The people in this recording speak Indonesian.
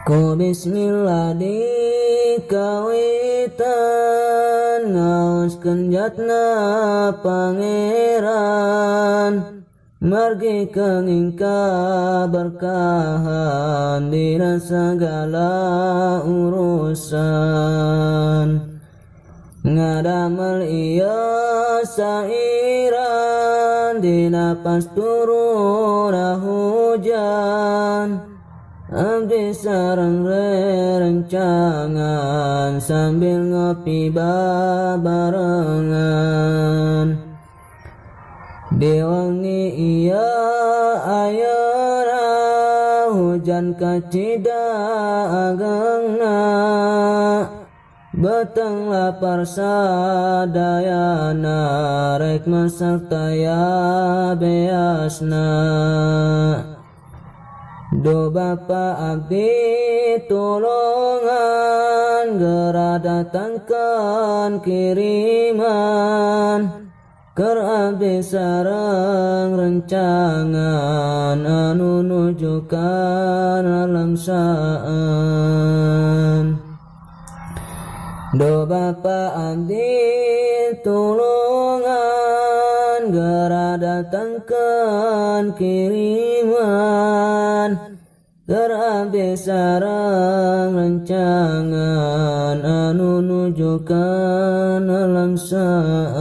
Ku bismillah dikawitan ngaoskeun jatna pangeran margi keunging kaberkahan dina sagala urusan ngadamel ieu sairan dina pas turuna hujan abdi sareng rerencangan sambil ngopi babarengan di wengi ieu ayeuna hujan kacida agengna beteng lapar sadayana rek masak taya beasna. Do Bapa abdi tulungan geura datangkeun kiriman keur abdi sareng rencangan anu nuju kana langsaan. Do Bapa abdi tulungan geura datangkeun kiriman keur abdi sareng rencangan anu nuju kana langsaan.